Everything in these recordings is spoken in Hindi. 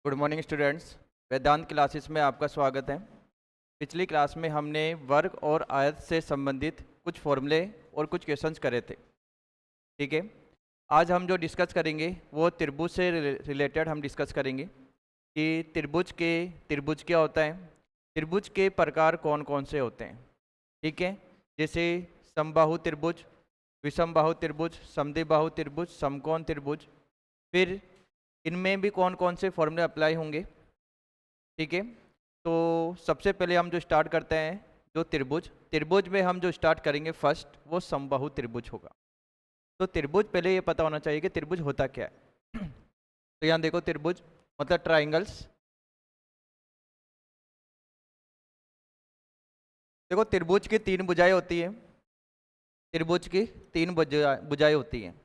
Good morning students. Vedant classes में आपका स्वागत है। पिछली क्लास में हमने वर्ग और आयत से संबंधित कुछ फॉर्मूले और कुछ क्वेश्चंस करे थे। ठीक है, आज हम जो डिस्कस करेंगे वो त्रिभुज से रिलेटेड हम डिस्कस करेंगे कि त्रिभुज क्या होता है, त्रिभुज के प्रकार कौन कौन से होते हैं। ठीक है, जैसे समबाहु त्रिभुज, विषमबाहु त्रिभुज, समद्विबाहु त्रिभुज, समकोण त्रिभुज, फिर इनमें भी कौन कौन से फॉर्मूले अप्लाई होंगे। ठीक है, तो सबसे पहले हम जो स्टार्ट करते हैं, जो त्रिभुज में हम जो स्टार्ट करेंगे फर्स्ट, वो समबाहु त्रिभुज होगा। तो त्रिभुज पहले ये पता होना चाहिए कि त्रिभुज होता क्या है। तो यहाँ देखो, त्रिभुज मतलब ट्राइंगल्स। देखो, त्रिभुज की तीन भुजाएं होती है, त्रिभुज की तीन भुजाएं होती हैं,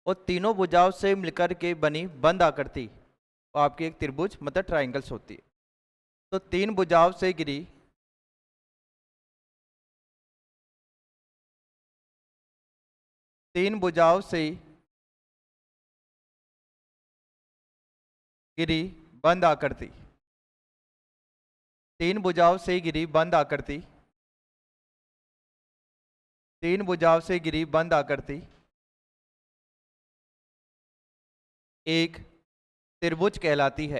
और तीनों भुजाओं से मिलकर के बनी बंद आकृति वो आपकी एक त्रिभुज मतलब ट्राइंगल्स होती है। तो तीन भुजाओं से घिरी तीन भुजाओं से घिरी बंद आकृति, तीन भुजाओं से घिरी बंद आकृति, तीन भुजाओं से घिरी बंद आकृति एक त्रिभुज कहलाती है।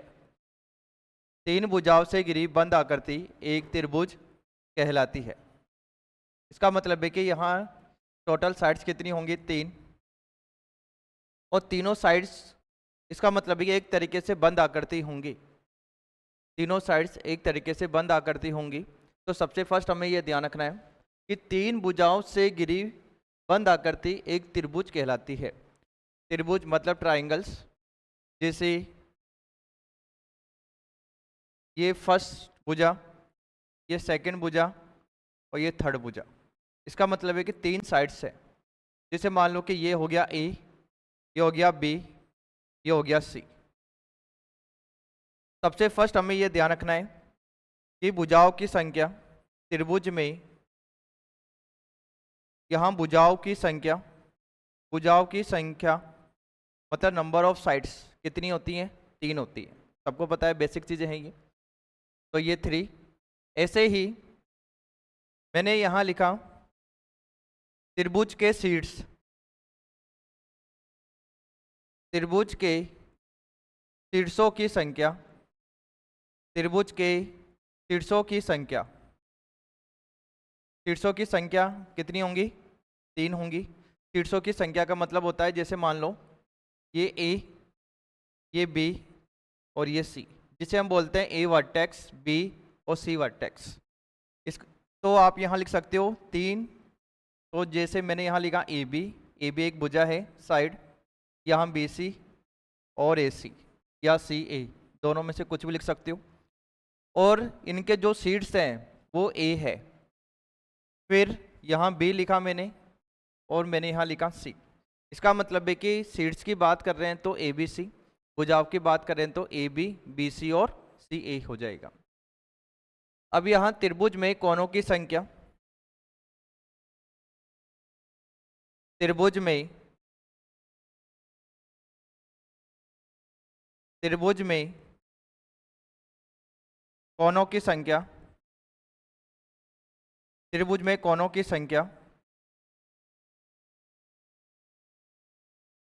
तीन भुजाओं से घिरी बंद आकृति एक त्रिभुज कहलाती है। इसका मतलब है कि यहाँ टोटल साइड्स कितनी होंगी, तीन, और तीनों साइड्स, इसका मतलब है कि एक तरीके से बंद आकृति होंगी, तीनों साइड्स एक तरीके से बंद आकृति होंगी। तो सबसे फर्स्ट हमें यह ध्यान रखना है कि तीन भुजाओं से घिरी बंद आकृति एक त्रिभुज कहलाती है। त्रिभुज मतलब ट्राइंगल्स, जैसे ये फर्स्ट भुजा, ये सेकंड भुजा और ये थर्ड भुजा। इसका मतलब है कि तीन साइड्स है। जैसे मान लो कि ये हो गया ए, ये हो गया बी, ये हो गया सी। सबसे फर्स्ट हमें यह ध्यान रखना है कि भुजाओं की संख्या त्रिभुज में, यहाँ भुजाओं की संख्या मतलब नंबर ऑफ साइड्स कितनी होती हैं, तीन होती है। सबको पता है, बेसिक चीजें हैं ये। तो ये थ्री। ऐसे ही मैंने यहाँ लिखा त्रिभुज के शीर्ष, त्रिभुज के शीर्षों की संख्या, त्रिभुज के शीर्षों की संख्या, शीर्षों की संख्या कितनी होंगी, तीन होंगी। शीर्षों की संख्या का मतलब होता है, जैसे मान लो ये ए, ये बी और ये सी, जिसे हम बोलते हैं ए वर्टेक्स, बी और सी वर्टेक्स। इस तो आप यहाँ लिख सकते हो तीन। तो जैसे मैंने यहाँ लिखा ए बी एक भुजा है साइड, यहाँ बी सी और ए सी या सी ए, दोनों में से कुछ भी लिख सकते हो। और इनके जो सीड्स हैं वो ए है। फिर यहाँ बी लिखा मैंने और मैंने यहाँ लिखा सी। इसका मतलब है कि सीड्स की बात कर रहे हैं तो ए बी सी, भुजाओं की बात कर रहे हैं तो ए बी, बी सी और सी ए हो जाएगा। अब यहाँ त्रिभुज में कोणों की संख्या, त्रिभुज में कोणों की संख्या, त्रिभुज में कोणों की संख्या,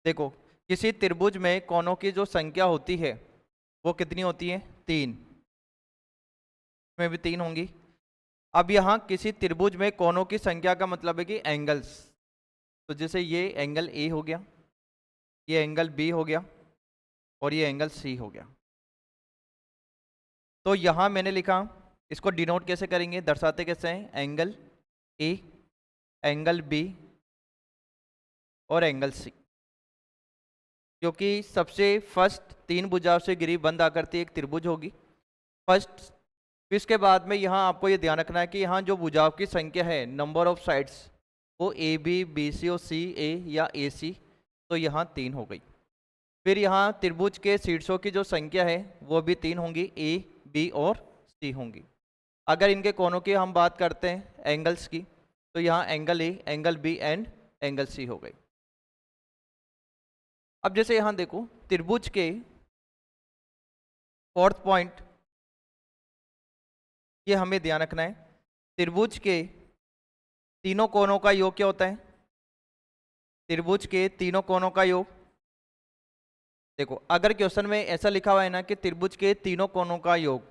देखो किसी त्रिभुज में कोणों की जो संख्या होती है वो कितनी होती है, तीन, में भी तीन होंगी। अब यहाँ किसी त्रिभुज में कोणों की संख्या का मतलब है कि एंगल्स। तो जैसे ये एंगल ए हो गया, ये एंगल बी हो गया और ये एंगल सी हो गया। तो यहाँ मैंने लिखा, इसको डिनोट कैसे करेंगे, दर्शाते कैसे हैं, एंगल ए, एंगल बी और एंगल सी। क्योंकि सबसे फर्स्ट तीन भुजाओं से घिरी बंद आकृति एक त्रिभुज होगी फर्स्ट। फिर इसके बाद में यहाँ आपको ये ध्यान रखना है कि यहाँ जो भुजाओं की संख्या है, नंबर ऑफ साइड्स, वो ए बी, बी सी और सी ए या ए सी, तो यहाँ तीन हो गई। फिर यहाँ त्रिभुज के शीर्षों की जो संख्या है वो भी तीन होंगी, ए बी और सी होंगी। अगर इनके कोणों की हम बात करते हैं एंगल्स की, तो यहाँ angle A, angle B and angle C हो गई। अब जैसे यहाँ देखो, त्रिभुज के फोर्थ पॉइंट, ये हमें ध्यान रखना है, त्रिभुज के तीनों कोणों का योग क्या होता है? त्रिभुज के तीनों कोणों का योग। देखो अगर क्वेश्चन में ऐसा लिखा हुआ है ना कि त्रिभुज के तीनों कोणों का योग,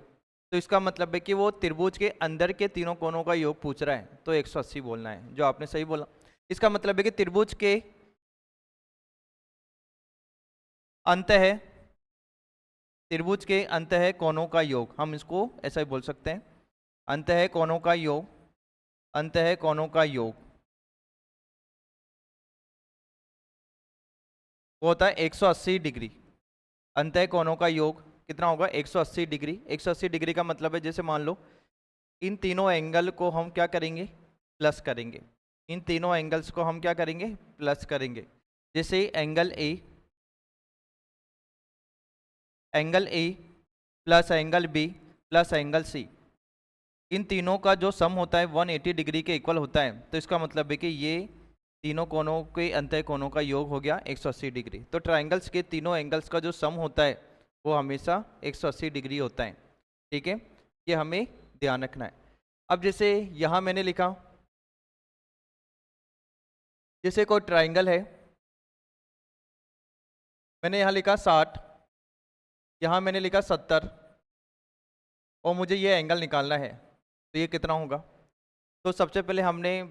तो इसका मतलब है कि वो त्रिभुज के अंदर के तीनों कोणों का योग पूछ रहा है, तो 180 बोलना है, जो आपने सही बोला। इसका मतलब है कि त्रिभुज के अंत है, त्रिभुज के अंत है कोणों का योग, हम इसको ऐसा ही बोल सकते हैं, अंत है कोणों का योग, अंत है कोणों का योग वो होता है 180 डिग्री। अंत है कोणों का योग कितना होगा? 180 डिग्री। 180 डिग्री का मतलब है जैसे मान लो इन तीनों एंगल को हम क्या करेंगे? प्लस करेंगे। इन तीनों एंगल्स को हम क्या करेंगे? प्लस करेंगे। जैसे angle A plus angle B plus angle C, इन तीनों का जो सम होता है 180 डिग्री के इक्वल होता है, तो इसका मतलब है कि ये तीनों कोणों के अंतः कोणों का योग हो गया 180 डिग्री। तो ट्राइंगल्स के तीनों एंगल्स का जो सम होता है वो हमेशा 180 डिग्री होता है। ठीक है, ये हमें ध्यान रखना है। अब जैसे यहाँ मैंने लिखा, जैसे कोई ट्राइंगल है, मैंने यहाँ लिखा 60, यहाँ मैंने लिखा 70, और मुझे ये एंगल निकालना है, तो ये कितना होगा? तो सबसे पहले हमने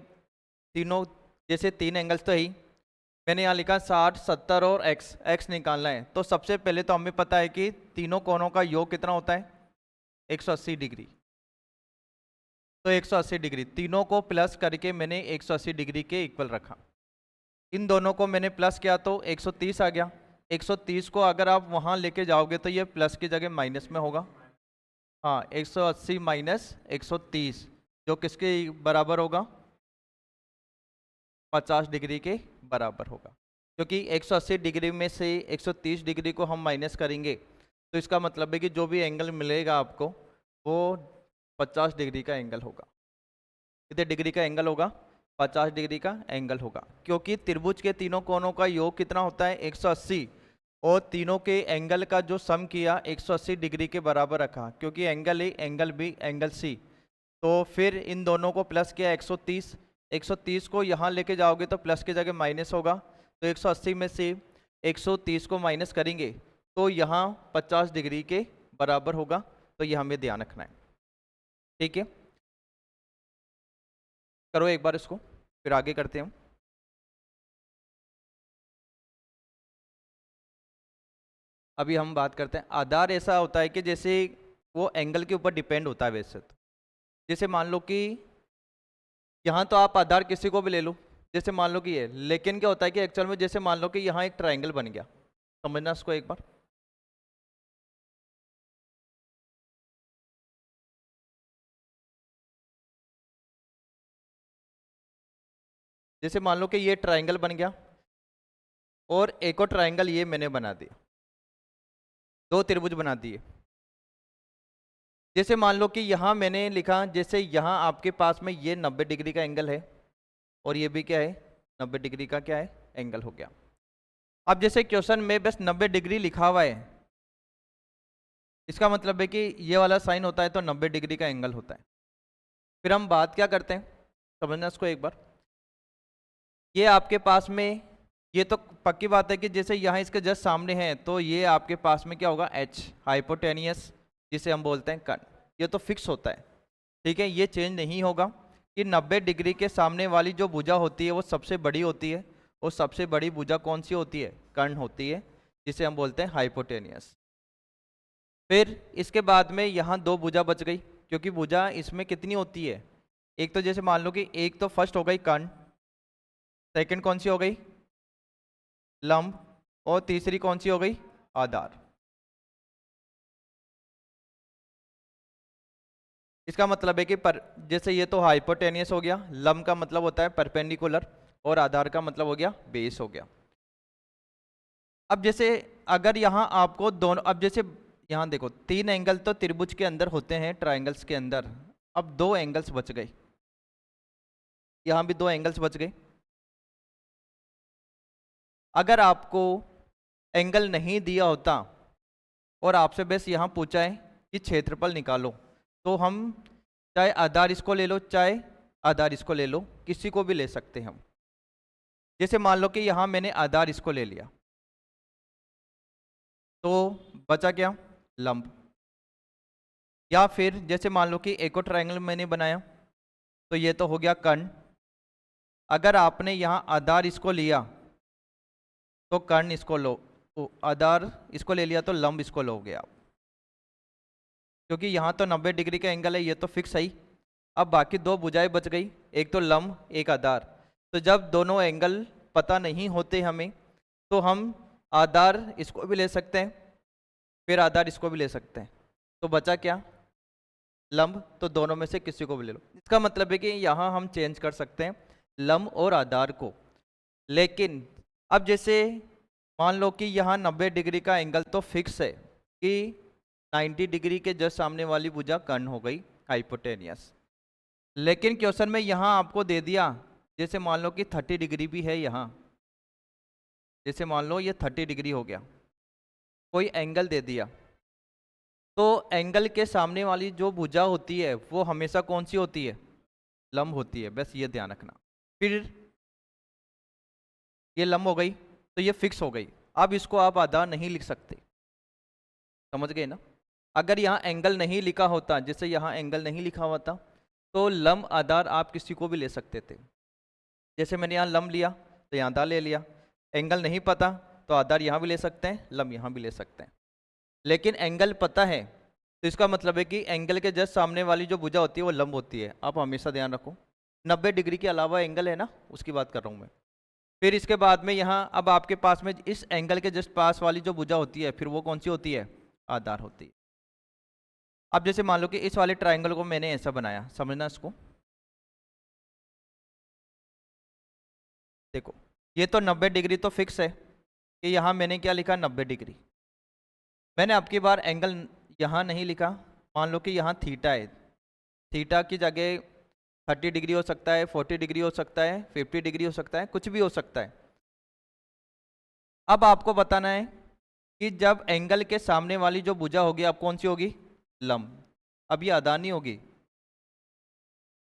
तीनों, जैसे तीन एंगल्स तो ही, मैंने यहाँ लिखा 60, 70 और एक्स निकालना है। तो सबसे पहले तो हमें पता है कि तीनों कोणों का योग कितना होता है? 180 डिग्री। तो 180 डिग्री तीनों को प्लस करके मैंने 180 डिग्री के इक्वल रखा। इन दोनों को मैंने प्लस किया तो 130 आ गया। 130 को अगर आप वहाँ लेके जाओगे तो ये प्लस की जगह माइनस में होगा। हाँ, 180 माइनस 130 जो किसके बराबर होगा? 50 डिग्री के बराबर होगा। क्योंकि 180 डिग्री में से 130 डिग्री को हम माइनस करेंगे, तो इसका मतलब है कि जो भी एंगल मिलेगा आपको वो 50 डिग्री का एंगल होगा। कितने डिग्री का एंगल होगा? 50 डिग्री का एंगल होगा। क्योंकि त्रिभुज के तीनों कोणों का योग कितना होता है? 180, और तीनों के एंगल का जो सम किया 180 डिग्री के बराबर रखा, क्योंकि angle A, angle B, angle C. तो फिर इन दोनों को प्लस किया 130, 130 को यहाँ लेके जाओगे तो प्लस की जगह माइनस होगा। तो 180 में से 130 को माइनस करेंगे तो यहाँ 50 डिग्री के बराबर होगा। तो ये हमें ध्यान रखना है। ठीक है, करो एक बार इसको, फिर आगे करते हैं। अभी हम बात करते हैं आधार। ऐसा होता है कि जैसे वो एंगल के ऊपर डिपेंड होता है वैसे तो। जैसे मान लो कि यहाँ तो आप आधार किसी को भी ले लो, जैसे मान लो कि ये, लेकिन क्या होता है कि एक्चुअल में जैसे मान लो कि यहाँ एक ट्राइंगल बन गया, समझना इसको एक बार। जैसे मान लो कि ये ट्राइंगल बन गया और एक और ट्राइंगल ये मैंने बना दिया, दो त्रिभुज बना दिए। जैसे मान लो कि यहाँ मैंने लिखा, जैसे यहाँ आपके पास में ये 90 डिग्री का एंगल है और ये भी क्या है? 90 डिग्री का क्या है? एंगल हो गया। अब जैसे क्वेश्चन में बस 90 डिग्री लिखा हुआ है, इसका मतलब है कि ये वाला साइन होता है तो 90 डिग्री का एंगल होता है। फिर हम बात क्या करते हैं, समझना इसको एक बार। ये आपके पास में, ये तो पक्की बात है कि जैसे यहाँ इसके जस्ट सामने है, तो ये आपके पास में क्या होगा? एच, हाइपोटेनियस, जिसे हम बोलते हैं कर्ण। ये तो फिक्स होता है, ठीक है, ये चेंज नहीं होगा कि 90 डिग्री के सामने वाली जो भुजा होती है वो सबसे बड़ी होती है, और सबसे बड़ी भुजा कौन सी होती है? कर्ण होती है, जिसे हम बोलते हैं हाइपोटेनियस। फिर इसके बाद में यहाँ दो भुजा बच गई, क्योंकि भुजा इसमें कितनी होती है? एक तो जैसे मान लो कि एक तो फर्स्ट हो गई कर्ण, सेकंड कौन सी हो गई? लंब, और तीसरी कौन सी हो गई? आधार। इसका मतलब है कि जैसे ये तो हाइपोटेनियस हो गया, लंब का मतलब होता है परपेंडिकुलर, और आधार का मतलब हो गया बेस हो गया। अब जैसे अगर यहाँ आपको दोनों, अब जैसे यहाँ देखो तीन एंगल तो त्रिभुज के अंदर होते हैं, ट्राइंगल्स के अंदर। अब दो एंगल्स बच गए, यहाँ भी दो एंगल्स बच गए। अगर आपको एंगल नहीं दिया होता और आपसे बस यहाँ पूछा है कि क्षेत्रफल निकालो, तो हम चाहे आधार इसको ले लो चाहे आधार इसको ले लो, किसी को भी ले सकते हैं हम। जैसे मान लो कि यहाँ मैंने आधार इसको ले लिया, तो बचा क्या? लंब। या फिर जैसे मान लो कि एक और ट्रायंगल मैंने बनाया, तो ये तो हो गया कर्ण। अगर आपने यहाँ आधार इसको लिया तो कर्ण इसको लो, आधार इसको ले लिया तो लंब इसको लोगे आप, क्योंकि यहाँ तो 90 डिग्री का एंगल है, ये तो फिक्स है ही। अब बाकी दो भुजाएं बच गई, एक तो लंब एक आधार। तो जब दोनों एंगल पता नहीं होते हमें, तो हम आधार इसको भी ले सकते हैं, फिर आधार इसको भी ले सकते हैं। तो बचा क्या? लंब। तो दोनों में से किसी को भी ले लो। इसका मतलब है कि यहाँ हम चेंज कर सकते हैं लंब और आधार को। लेकिन अब जैसे मान लो कि यहाँ 90 डिग्री का एंगल तो फिक्स है कि 90 डिग्री के जस्ट सामने वाली भुजा कर्ण हो गई, हाइपोटेनियस। लेकिन क्वेश्चन में यहाँ आपको दे दिया, जैसे मान लो कि 30 डिग्री भी है यहाँ, जैसे मान लो ये 30 डिग्री हो गया, कोई एंगल दे दिया, तो एंगल के सामने वाली जो भुजा होती है वो हमेशा कौन सी होती है? लंब होती है, बस ये ध्यान रखना। फिर ये लंब हो गई, तो ये फिक्स हो गई। अब इसको आप आधार नहीं लिख सकते, समझ गए ना? अगर यहाँ एंगल नहीं लिखा होता, जैसे यहाँ एंगल नहीं लिखा होता, तो लंब आधार आप किसी को भी ले सकते थे। जैसे मैंने यहाँ लंब लिया तो यहाँ आधार ले लिया। एंगल नहीं पता तो आधार यहाँ भी ले सकते हैं, लंब यहाँ भी ले सकते हैं। लेकिन एंगल पता है, तो इसका मतलब है कि एंगल के जस्ट सामने वाली जो भुजा होती है वो लंब होती है। आप हमेशा ध्यान रखो, 90 डिग्री के अलावा एंगल है ना, उसकी बात कर रहा हूँ मैं। फिर इसके बाद में यहाँ अब आपके पास में इस एंगल के जस्ट पास वाली जो भुजा होती है, फिर वो कौन सी होती है? आधार होती है। अब जैसे मान लो कि इस वाले ट्राइंगल को मैंने ऐसा बनाया, समझना इसको। देखो, ये तो 90 डिग्री तो फिक्स है कि यहाँ मैंने क्या लिखा? 90 डिग्री। मैंने अब की बार एंगल यहाँ नहीं लिखा। मान लो कि यहाँ थीटा है, थीटा की जगह 30 डिग्री हो सकता है, 40 डिग्री हो सकता है, 50 डिग्री हो सकता है, कुछ भी हो सकता है। अब आपको बताना है कि जब एंगल के सामने वाली जो भुजा होगी अब कौन सी होगी? लंब। अब ये आधार नहीं होगी,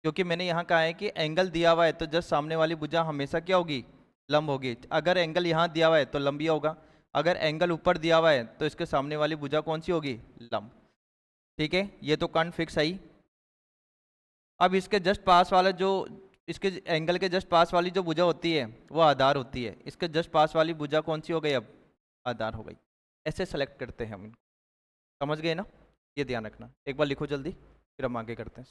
क्योंकि मैंने यहाँ कहा है कि एंगल दिया हुआ है तो जस्ट सामने वाली भुजा हमेशा क्या होगी? लंब होगी। अगर एंगल यहाँ दिया हुआ है तो लंब ही होगा, अगर एंगल ऊपर दिया हुआ है तो इसके सामने वाली भुजा कौन सी होगी? लंब। ठीक है, ये तो कर्ण फिक्स है ही। अब इसके जस्ट पास वाला जो, इसके एंगल के जस्ट पास वाली जो भुजा होती है वो आधार होती है। इसके जस्ट पास वाली भुजा कौन सी हो गई? अब आधार हो गई। ऐसे सेलेक्ट करते हैं हम इनको, समझ गए ना? ये ध्यान रखना। एक बार लिखो जल्दी, फिर हम आगे करते हैं।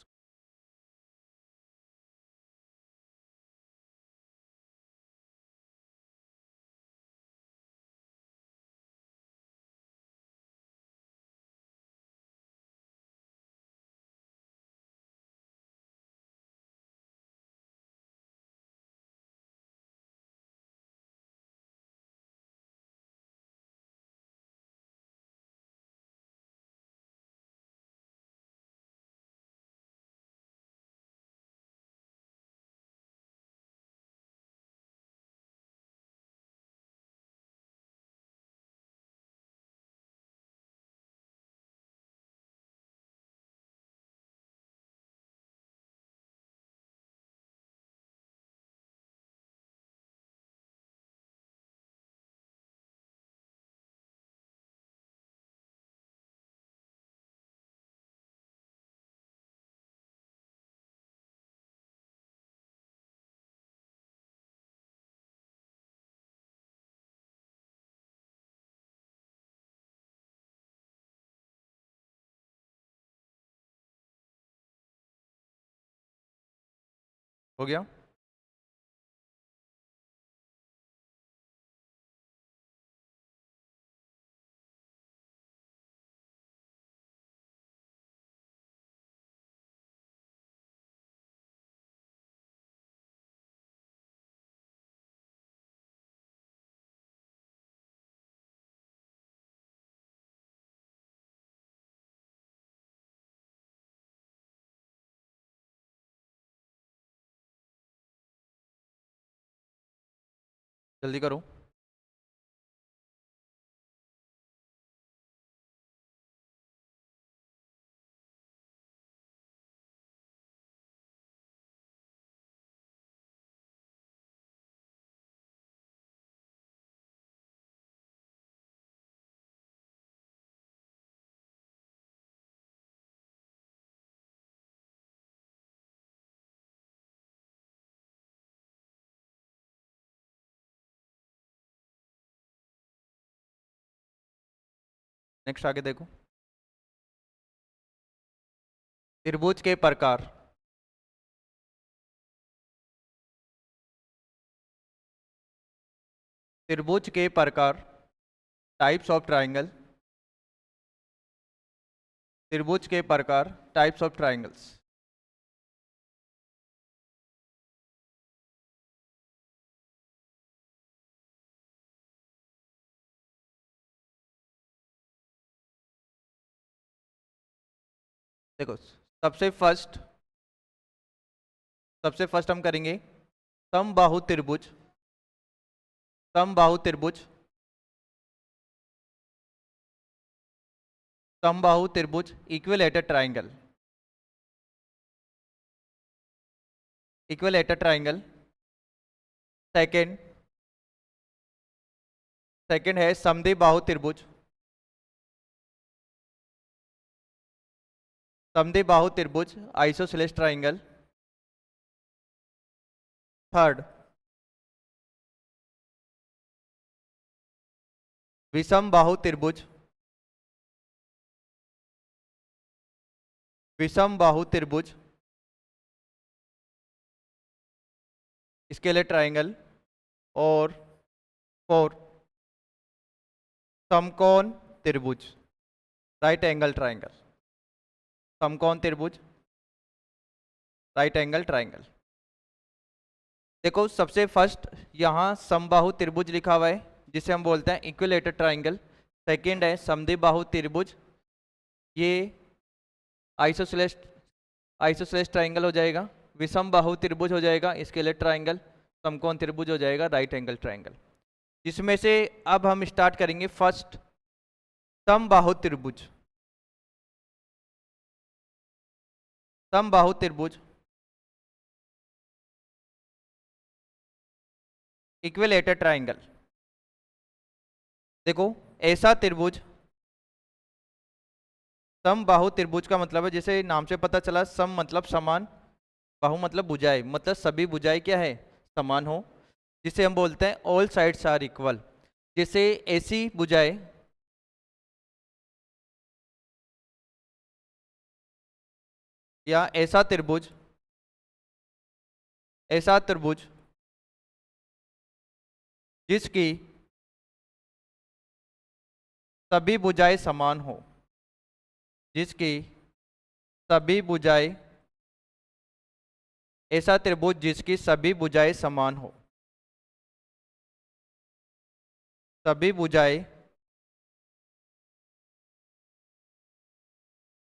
हो गया? जल्दी करो। नेक्स्ट आगे देखो। त्रिभुज के प्रकार। त्रिभुज के प्रकार, टाइप्स ऑफ ट्राइंगल। त्रिभुज के प्रकार, टाइप्स ऑफ ट्राइंगल्स। देखो, सबसे फर्स्ट हम करेंगे समबाहु त्रिभुज। समबाहु त्रिभुज, समबाहु त्रिभुज, equilateral triangle. Equilateral triangle. Second second है समद्विबाहु त्रिभुज। समद्विबाहु त्रिभुज, आइसोसेलेस ट्राइंगल। थर्ड विषमबाहु त्रिभुज। विषमबाहु त्रिभुज, स्केलर ट्राइंगल। और फोर समकोण त्रिभुज, राइट एंगल ट्राइंगल। समकोण त्रिभुज, राइट एंगल ट्राइंगल। देखो, सबसे फर्स्ट यहाँ समबाहु त्रिभुज लिखा हुआ है, जिसे हम बोलते हैं इक्विलेटरल ट्राइंगल। सेकंड है समद्विबाहु त्रिभुज, ये आइसोसेलेस ट्राइंगल हो जाएगा। विषमबाहु त्रिभुज हो जाएगा स्केलर ट्राइंगल। समकोण त्रिभुज हो जाएगा राइट एंगल ट्राइंगल। जिसमें से अब हम स्टार्ट करेंगे फर्स्ट समबाहु त्रिभुज। समबाहु त्रिभुज, इक्विलेटरल ट्राइंगल। देखो, ऐसा त्रिभुज, समबाहु त्रिभुज का मतलब है, जैसे नाम से पता चला, सम मतलब समान, बाहु मतलब भुजाएं, मतलब सभी भुजाएं क्या है, समान हो, जिसे हम बोलते हैं ऑल साइड्स आर इक्वल। जैसे ऐसी भुजाएं, या ऐसा त्रिभुज, ऐसा त्रिभुज जिसकी सभी भुजाएं समान हो, जिसकी सभी भुजाएं, ऐसा त्रिभुज जिसकी सभी भुजाएं समान हो, सभी भुजाएं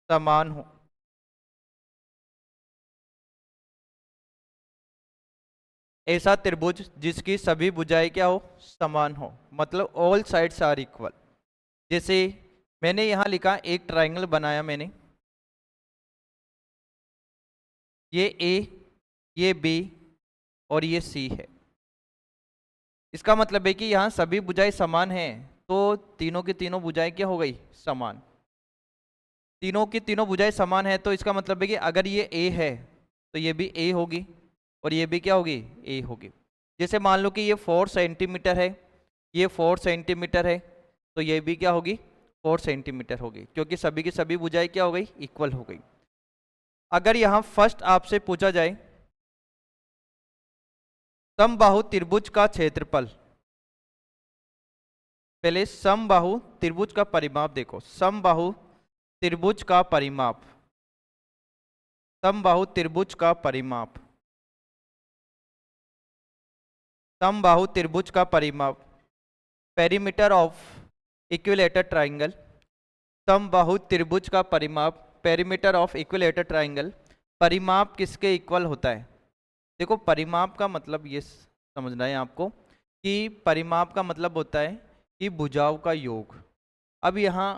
समान हो। ऐसा त्रिभुज जिसकी सभी भुजाएं क्या हो, समान हो, मतलब ऑल साइड्स आर इक्वल। जैसे मैंने यहां लिखा, एक ट्राइंगल बनाया मैंने, ये ए, ये बी और ये सी है। इसका मतलब है कि यहाँ सभी भुजाएं समान हैं, तो तीनों की तीनों भुजाएं क्या हो गई, समान। तीनों की तीनों भुजाएं समान है, तो इसका मतलब है कि अगर ये ए है तो ये भी ए होगी, और ये भी क्या होगी, ए होगी। जैसे मान लो कि ये 4 सेंटीमीटर है, ये 4 सेंटीमीटर है, तो ये भी क्या होगी, 4 सेंटीमीटर होगी, क्योंकि सभी की सभी भुजाएं क्या हो गई, इक्वल हो गई। अगर यहाँ फर्स्ट आपसे पूछा जाए समबाहु त्रिभुज का क्षेत्रफल, पहले समबाहु त्रिभुज का परिमाप देखो। समबाहु त्रिभुज का परिमाप, समबाहु त्रिभुज का परिमाप, समबाहु त्रिभुज का परिमाप, पेरीमीटर ऑफ इक्विलेटरल ट्राइंगल। समबाहु त्रिभुज का परिमाप, पेरीमीटर ऑफ इक्विलेटरल ट्राइंगल। परिमाप किसके इक्वल होता है? देखो, परिमाप का मतलब ये समझना है आपको कि परिमाप का मतलब होता है कि भुजाओं का योग। अब यहाँ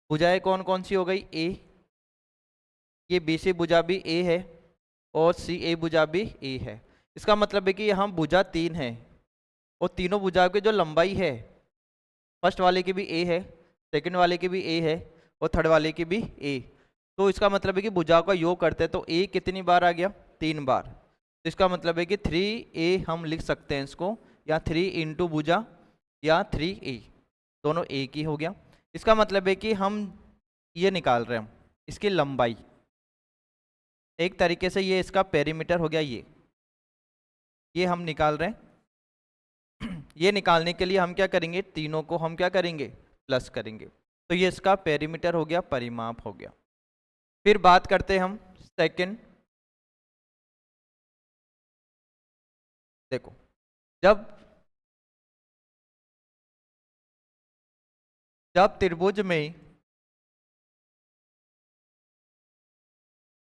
भुजाएं कौन कौन सी हो गई, ए, ये बी सी भुजा भी ए है, और सी ए भुजा भी ए है। इसका मतलब है कि यहाँ भुजा 3 है, और तीनों भुजाओं की जो लंबाई है, फर्स्ट वाले की भी ए है, सेकंड वाले की भी ए है, और थर्ड वाले की भी ए। तो इसका मतलब है कि भुजाओं का योग करते हैं, तो ए कितनी बार आ गया, 3 बार। तो इसका मतलब है कि 3a हम लिख सकते हैं इसको, या 3 इंटू भुजा, या 3a, दोनों एक ही हो गया। इसका मतलब है कि हम ये निकाल रहे हैं इसकी लंबाई, एक तरीके से ये इसका पेरीमीटर हो गया, ये हम निकाल रहे हैं। ये निकालने के लिए हम क्या करेंगे, तीनों को हम क्या करेंगे, प्लस करेंगे, तो ये इसका पेरीमीटर हो गया, परिमाप हो गया। फिर बात करते हैं हम सेकंड। देखो, जब जब त्रिभुज में,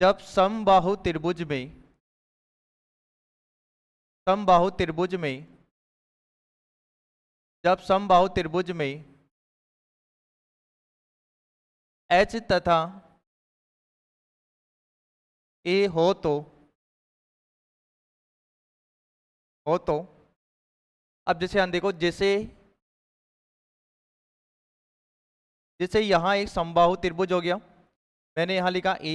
जब समबाहु त्रिभुज में, समबाहु त्रिभुज में, जब समबाहु त्रिभुज में H तथा A हो तो अब जैसे हम देखो, जैसे जैसे यहां एक समबाहु त्रिभुज हो गया, मैंने यहां लिखा A,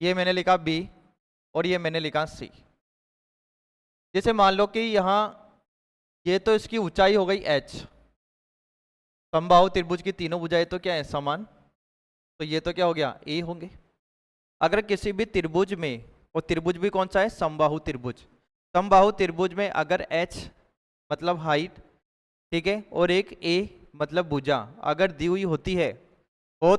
ये मैंने लिखा B और ये मैंने लिखा C। जैसे मान लो कि यहाँ ये तो इसकी ऊंचाई हो गई h, समबाहु त्रिभुज की तीनों भुजाएं तो क्या है, समान, तो ये तो क्या हो गया, a होंगे। अगर किसी भी त्रिभुज में, और त्रिभुज भी कौन सा है, समबाहु त्रिभुज, समबाहु त्रिभुज में अगर h मतलब हाइट, ठीक है, और एक a मतलब भुजा अगर दी हुई होती है, हो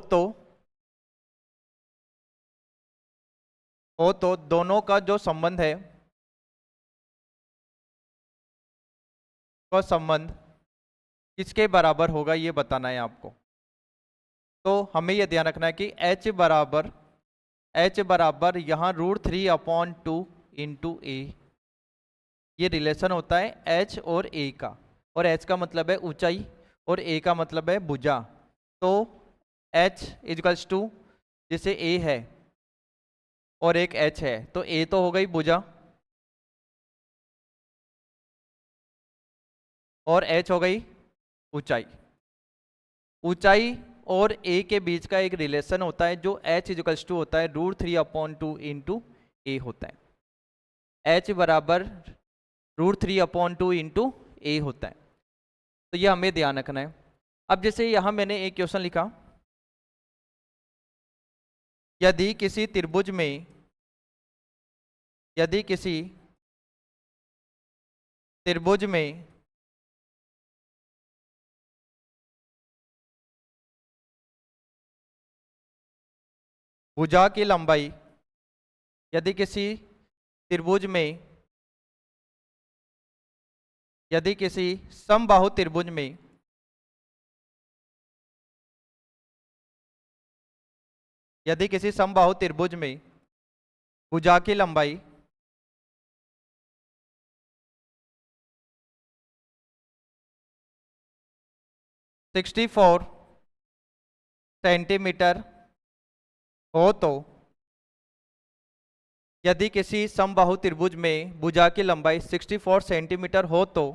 तो दोनों का जो संबंध है, का संबंध किसके बराबर होगा ये बताना है आपको। तो हमें यह ध्यान रखना है कि h बराबर यहाँ √3/2 इंटू ए, ये रिलेशन होता है h और a का, और h का मतलब है ऊंचाई और a का मतलब है भुजा। तो h इजकल्स टू, जैसे a है और एक h है, तो a तो हो गई भुजा और h हो गई ऊंचाई। ऊंचाई और a के बीच का एक रिलेशन होता है जो h इजकल्स टू होता है √3/2 इंटू ए होता है। h बराबर √3/2 इंटू ए होता है, तो ये हमें ध्यान रखना है। अब जैसे यहाँ मैंने एक क्वेश्चन लिखा, यदि किसी त्रिभुज में, यदि किसी त्रिभुज में भुजा की लंबाई, यदि किसी त्रिभुज में, यदि किसी समबाहु त्रिभुज में यदि किसी समबाहु त्रिभुज में भुजा की लंबाई 64 सेंटीमीटर हो तो, यदि किसी समबाहु त्रिभुज में भुजा की लंबाई 64 सेंटीमीटर हो तो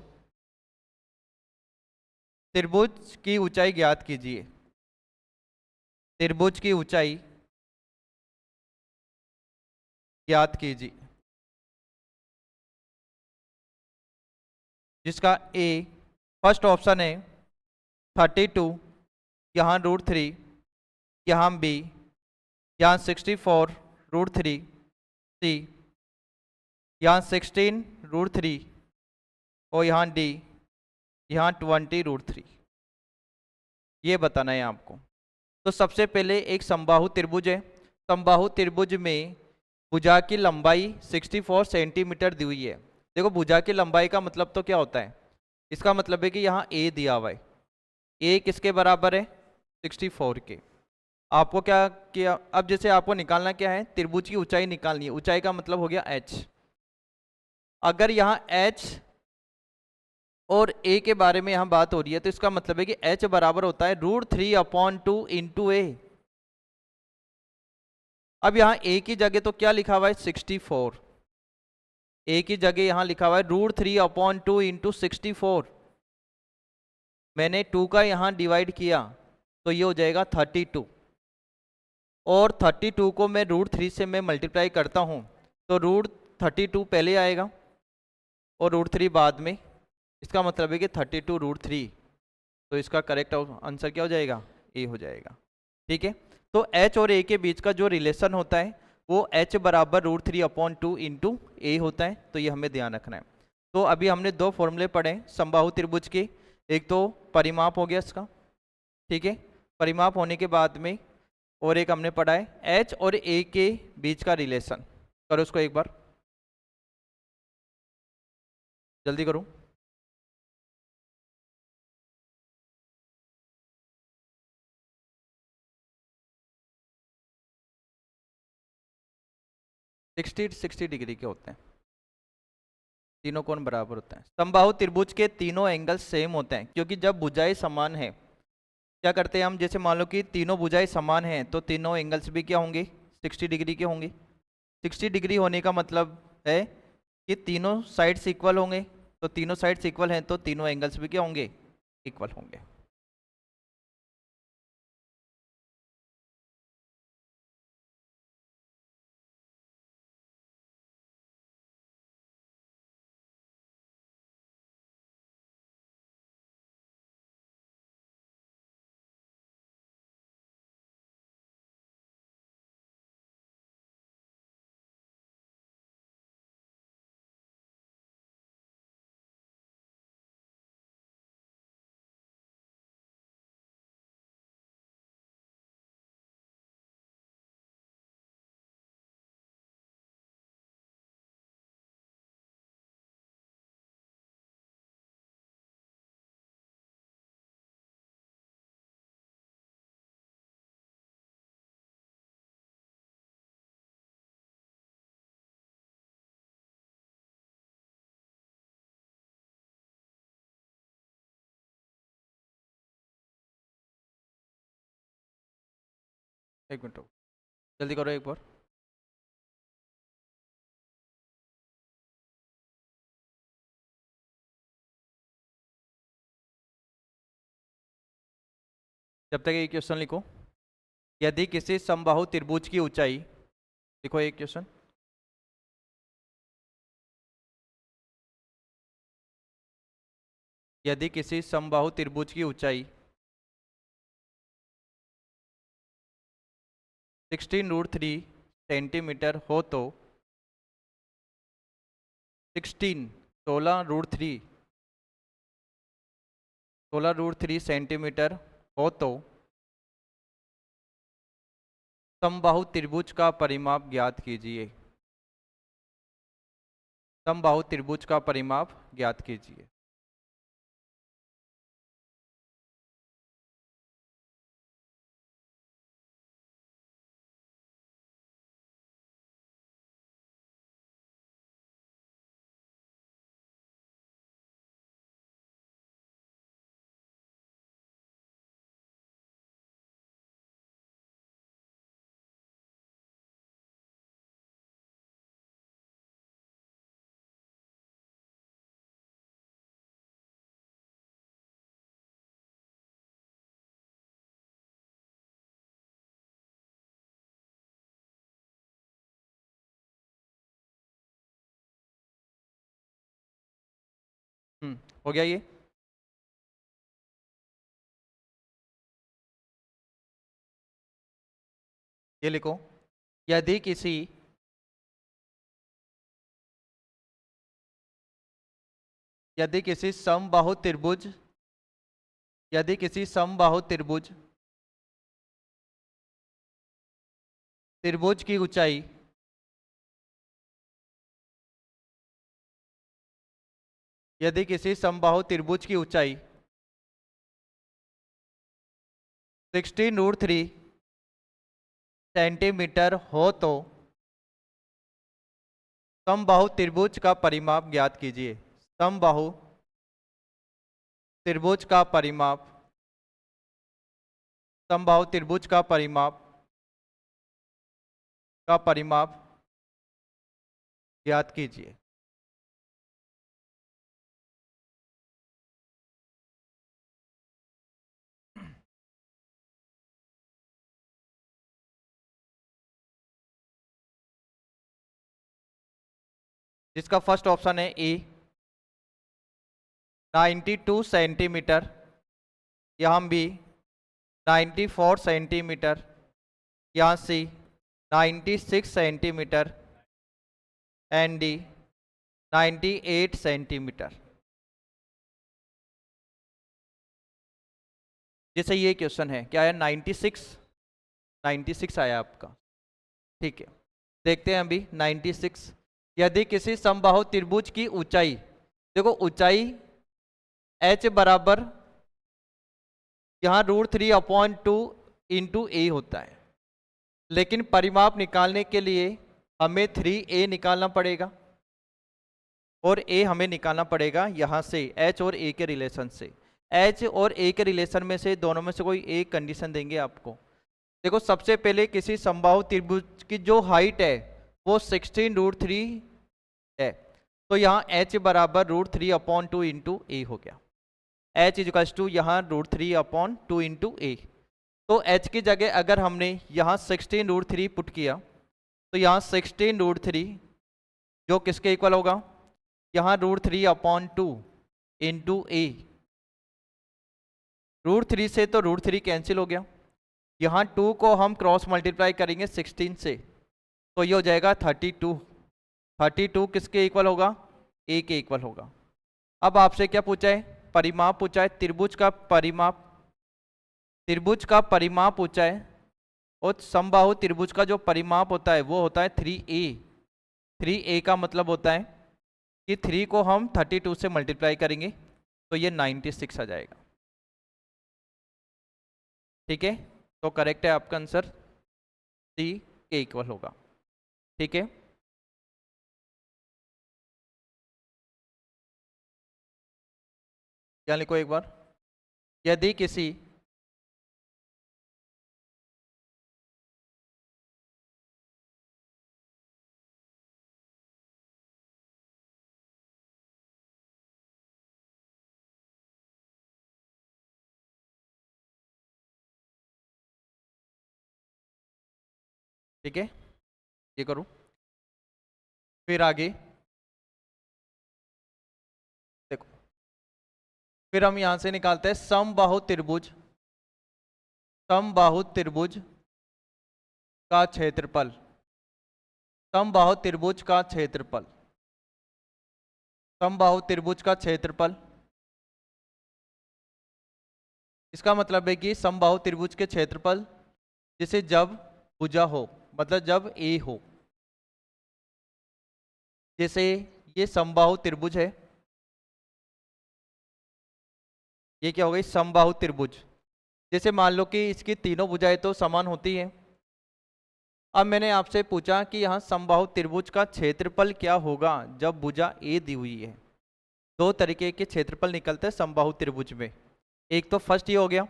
त्रिभुज की ऊंचाई ज्ञात कीजिए। त्रिभुज की ऊंचाई ज्ञात कीजिए, जिसका ए फर्स्ट ऑप्शन है 32, यहाँ √3, यहाँ बी, यहाँ 64 √3, सी, यहाँ 16 √3 और यहाँ डी, यहाँ 20 √3। ये बताना है आपको। तो सबसे पहले एक समबाहु त्रिभुज है, समबाहु त्रिभुज में भुजा की लंबाई 64 सेंटीमीटर दी हुई है। देखो, भुजा की लंबाई का मतलब तो क्या होता है, इसका मतलब है कि यहाँ ए दिया हुआ है, ए किसके बराबर है, 64 के। आपको क्या किया, अब जैसे आपको निकालना क्या है, त्रिभुज की ऊंचाई निकालनी है। ऊंचाई का मतलब हो गया h। अगर यहाँ h और a के बारे में यहाँ बात हो रही है, तो इसका मतलब है कि h बराबर होता है √3/2 इंटू ए। अब यहाँ a की जगह तो क्या लिखा हुआ है, 64। a की जगह यहाँ लिखा हुआ है √3/2 इंटू 64। मैंने 2 का यहाँ डिवाइड किया तो ये हो जाएगा 32, और 32 को मैं √3 से मैं मल्टीप्लाई करता हूँ तो √32 पहले आएगा और √3 बाद में। इसका मतलब है कि 32√3। तो इसका करेक्ट आंसर क्या हो जाएगा? ए हो जाएगा। ठीक है, तो एच और ए के बीच का जो रिलेशन होता है वो एच बराबर √3/2 इंटू ए होता है, तो ये हमें ध्यान रखना है। तो अभी हमने दो फॉर्मूले पढ़े समबाहु त्रिभुज के, एक तो परिमाप हो गया इसका, ठीक है, परिमाप होने के बाद में और एक हमने पढ़ा है एच और ए के बीच का रिलेशन। करो उसको एक बार, जल्दी करो। सिक्सटी 60 डिग्री के होते हैं, तीनों कोण बराबर होते हैं। समबाहु त्रिभुज के तीनों एंगल सेम होते हैं, क्योंकि जब भुजाएं समान है, क्या करते हैं हम, जैसे मान लो कि तीनों भुजाएं समान हैं तो तीनों एंगल्स भी क्या होंगे? 60 डिग्री के होंगे। 60 डिग्री होने का मतलब है कि तीनों साइड्स इक्वल होंगे, तो तीनों साइड्स इक्वल हैं तो तीनों एंगल्स भी क्या होंगे? इक्वल होंगे। एक मिनट रुको, जल्दी करो एक बार। जब तक ये क्वेश्चन लिखो, यदि किसी समबाहु त्रिभुज की ऊंचाई, लिखो एक क्वेश्चन, यदि किसी समबाहु त्रिभुज की ऊंचाई 16√3 सेंटीमीटर हो तो 16 16√3 सेंटीमीटर हो तो समबाहु त्रिभुज का परिमाप ज्ञात कीजिए। समबाहु त्रिभुज का परिमाप ज्ञात कीजिए। हो गया ये लिखो, यदि किसी यदि किसी समबाहु त्रिभुज यदि किसी समबाहु त्रिभुज त्रिभुज की ऊंचाई यदि किसी समबाहु त्रिभुज की ऊंचाई 16√3 सेंटीमीटर हो तो समबाहु त्रिभुज का परिमाप ज्ञात कीजिए। समबाहु त्रिभुज का परिमाप समबाहु त्रिभुज का परिमाप ज्ञात कीजिए। जिसका फर्स्ट ऑप्शन है ए 92 सेंटीमीटर, यहाँ बी 94 सेंटीमीटर, यहाँ सी 96 सेंटीमीटर एंड डी 98 सेंटीमीटर। जैसे ये क्वेश्चन है, क्या आया 96 आया आपका, ठीक है। देखते हैं अभी 96। यदि किसी समबाहु त्रिभुज की ऊंचाई, देखो ऊंचाई h बराबर यहाँ √3/2 इंटू ए होता है, लेकिन परिमाप निकालने के लिए हमें 3a निकालना पड़ेगा, और a हमें निकालना पड़ेगा यहाँ से h और a के रिलेशन से। h और a के रिलेशन में से दोनों में से कोई एक कंडीशन देंगे आपको। देखो सबसे पहले किसी समबाहु त्रिभुज की जो हाइट है वो 16√3 है, तो यहाँ h बराबर √3/2 इंटू ए हो गया। h इक्वल्स टू यहाँ √3/2 इंटू ए। तो h की जगह अगर हमने यहाँ 16√3 पुट किया तो यहाँ 16√3 जो किसके इक्वल होगा, यहाँ √3/2 इंटू ए। √3 से तो √3 कैंसिल हो गया, यहाँ 2 को हम क्रॉस मल्टीप्लाई करेंगे 16 से, तो ये हो जाएगा 32। 32 किसके इक्वल होगा, ए के इक्वल होगा। अब आपसे क्या पूछा है, परिमाप पूछा है, त्रिभुज का परिमाप, त्रिभुज का परिमाप पूछा है, और समबाहु त्रिभुज का जो परिमाप होता है वो होता है 3a। 3a का मतलब होता है कि 3 को हम 32 से मल्टीप्लाई करेंगे तो ये 96 आ जाएगा, ठीक है। तो करेक्ट है आपका आंसर, सी के इक्वल होगा, ठीक है। क्या लिखो एक बार, यदि किसी ठीक है, ये करूं, फिर आगे देखो, फिर हम यहां से निकालते हैं समबाहु त्रिभुज, समबाहु त्रिभुज का क्षेत्रफल, समबाहु त्रिभुज का क्षेत्रफल, समबाहु त्रिभुज का क्षेत्रफल। इसका मतलब है कि समबाहु त्रिभुज के क्षेत्रफल जिसे जब भुजा हो, मतलब जब ए हो, जैसे ये समबाहु त्रिभुज है, ये क्या हो गई समबाहु त्रिभुज। जैसे मान लो कि इसकी तीनों भुजाएं तो समान होती हैं। अब मैंने आपसे पूछा कि यहाँ समबाहु त्रिभुज का क्षेत्रफल क्या होगा जब भुजा ए दी हुई है। दो तरीके के क्षेत्रफल निकलते हैं समबाहु त्रिभुज में, एक तो फर्स्ट ये हो गया,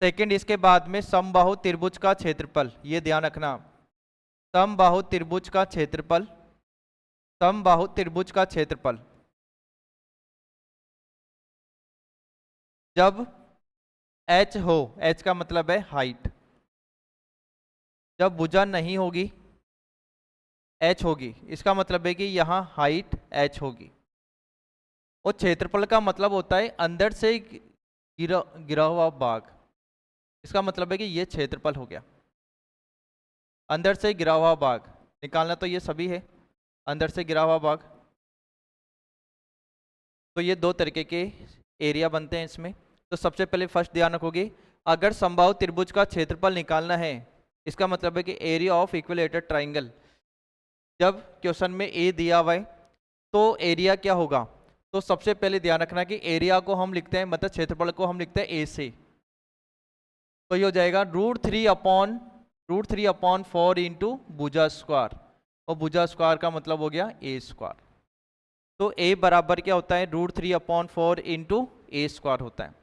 सेकंड इसके बाद में समबाहु त्रिभुज का क्षेत्रफल, ये ध्यान रखना, समबाहु त्रिभुज का क्षेत्रफल, समबाहु त्रिभुज का क्षेत्रफल जब h हो, h का मतलब है हाइट, जब भुजा नहीं होगी h होगी, इसका मतलब है कि यहाँ हाइट h होगी, और क्षेत्रफल का मतलब होता है अंदर से गिरा हुआ भाग, इसका मतलब है कि ये क्षेत्रफल हो गया। अंदर से गिरा हुआ भाग निकालना, तो ये सभी है अंदर से गिरा हुआ भाग, तो ये दो तरीके के एरिया बनते हैं इसमें। तो सबसे पहले फर्स्ट ध्यान रखोगे, अगर समबाहु त्रिभुज का क्षेत्रफल निकालना है, इसका मतलब है कि एरिया ऑफ इक्विलेटरल ट्राइंगल, जब क्वेश्चन में ए दिया हुआ है तो एरिया क्या होगा, तो सबसे पहले ध्यान रखना कि एरिया को हम लिखते हैं, मतलब क्षेत्रफल को हम लिखते हैं ए से, तो ये हो जाएगा √3/4 इंटू भुजा स्क्वायर, और भुजा स्क्वायर का मतलब हो गया ए स्क्वायर। तो a बराबर क्या होता है, √3/4 इंटू ए स्क्वायर होता है।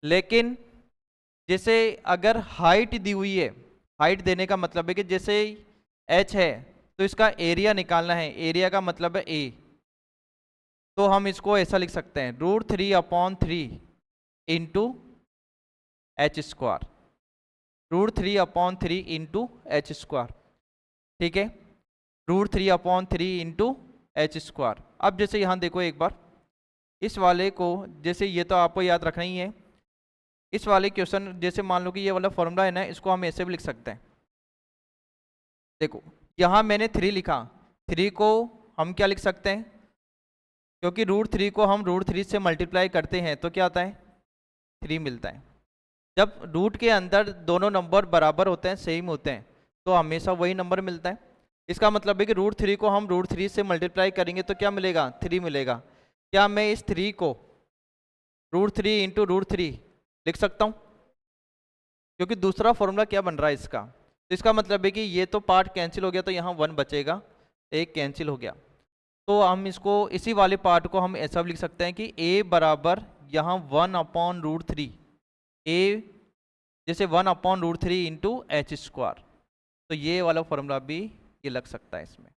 लेकिन जैसे अगर हाइट दी हुई है, हाइट देने का मतलब है कि जैसे h है तो इसका एरिया निकालना है, एरिया का मतलब है a, तो हम इसको ऐसा लिख सकते हैं √3/3 into H square, √3/3 into H square, ठीक है, √3/3 इंटू एच स्क्वायर। अब जैसे यहाँ देखो एक बार, इस वाले को, जैसे ये तो आपको याद रखना ही है, इस वाले क्वेश्चन जैसे मान लो कि ये वाला फॉर्मूला है ना, इसको हम ऐसे भी लिख सकते हैं। देखो यहाँ मैंने 3 लिखा, 3 को हम क्या लिख सकते हैं, क्योंकि √3 को हम √3 से मल्टीप्लाई करते हैं तो क्या आता है, 3 मिलता है। जब रूट के अंदर दोनों नंबर बराबर होते हैं, सेम होते हैं, तो हमेशा वही नंबर मिलता है। इसका मतलब है कि √3 को हम √3 से मल्टीप्लाई करेंगे तो क्या मिलेगा, 3 मिलेगा। क्या मैं इस 3 को √3 इंटू √3 लिख सकता हूँ, क्योंकि दूसरा फॉर्मूला क्या बन रहा है इसका, तो इसका मतलब है कि ये तो पार्ट कैंसिल हो गया, तो यहाँ 1 बचेगा, एक कैंसिल हो गया। तो हम इसको, इसी वाले पार्ट को हम ऐसा भी लिख सकते हैं कि a बराबर यहाँ 1/√3, a जैसे 1/√3 इंटू h²। तो ये वाला फॉर्मूला भी ये लग सकता है इसमें।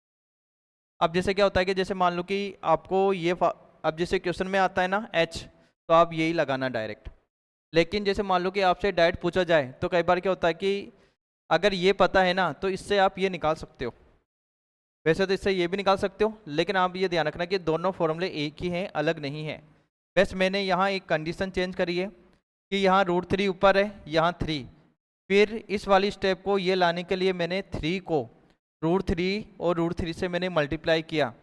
अब जैसे क्या होता है कि जैसे मान लो कि आपको ये अब जैसे क्वेश्चन में आता है ना h, तो आप यही लगाना डायरेक्ट। लेकिन जैसे मान लो कि आपसे डायरेक्ट पूछा जाए तो कई बार क्या होता है कि अगर ये पता है ना तो इससे आप ये निकाल सकते हो, वैसे तो इससे ये भी निकाल सकते हो, लेकिन आप ये ध्यान रखना कि दोनों फॉर्मूले एक ही हैं, अलग नहीं है। बस मैंने यहाँ एक कंडीशन चेंज करी है कि यहाँ √3 ऊपर है, यहाँ 3, फिर इस वाली स्टेप को ये लाने के लिए मैंने 3 को √3 और √3 से मैंने मल्टीप्लाई किया,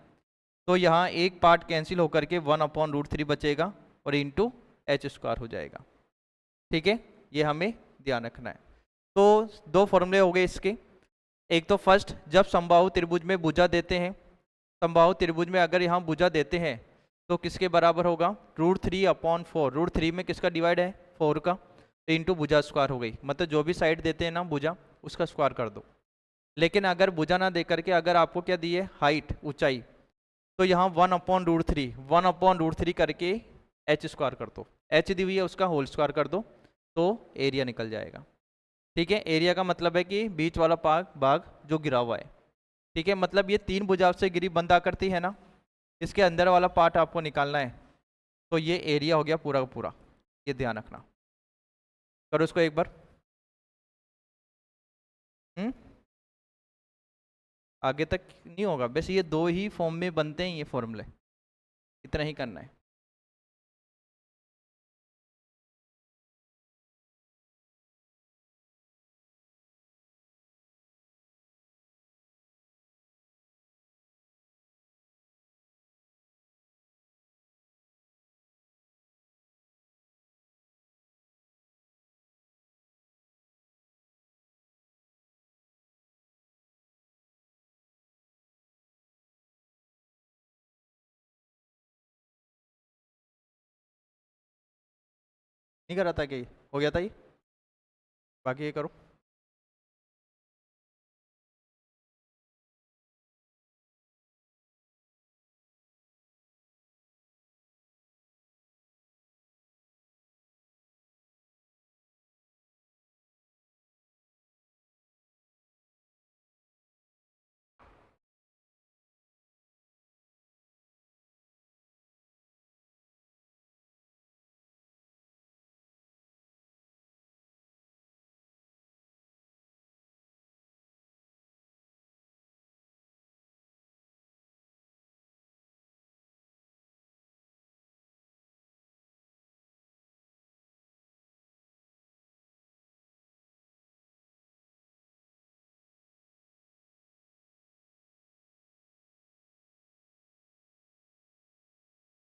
तो यहाँ एक पार्ट कैंसिल होकर के 1/√3 बचेगा और इंटू h² हो जाएगा। ठीक है, ये हमें ध्यान रखना है। तो 2 फॉर्मूले हो गए इसके। एक तो फर्स्ट, जब समबाहु त्रिभुज में भुजा देते हैं, समबाहु त्रिभुज में अगर यहाँ भुजा देते हैं तो किसके बराबर होगा, √3/4। √3 में किसका डिवाइड है, 4 का, तो इंटू भुजा स्क्वायर हो गई, मतलब जो भी साइड देते हैं ना भुजा, उसका स्क्वायर कर दो। लेकिन अगर भुजा ना दे करके अगर आपको क्या दी है, हाइट, ऊंचाई, तो यहाँ 1/√3 करके h² कर दो, h दी हुई है उसका होल स्क्वायर कर दो, तो एरिया निकल जाएगा। ठीक है, एरिया का मतलब है कि बीच वाला भाग जो गिरा हुआ है। ठीक है, मतलब ये 3 भुजाओं से गिरी बंद आकृति है ना, इसके अंदर वाला पार्ट आपको निकालना है, तो ये एरिया हो गया पूरा का पूरा, ये ध्यान रखना। करो इसको एक बार। हम्म, आगे तक नहीं होगा, बस ये 2 ही फॉर्म में बनते हैं ये फॉर्मूले, इतना ही करना है। नहीं करा था कि हो गया था ये, बाकी ये करो।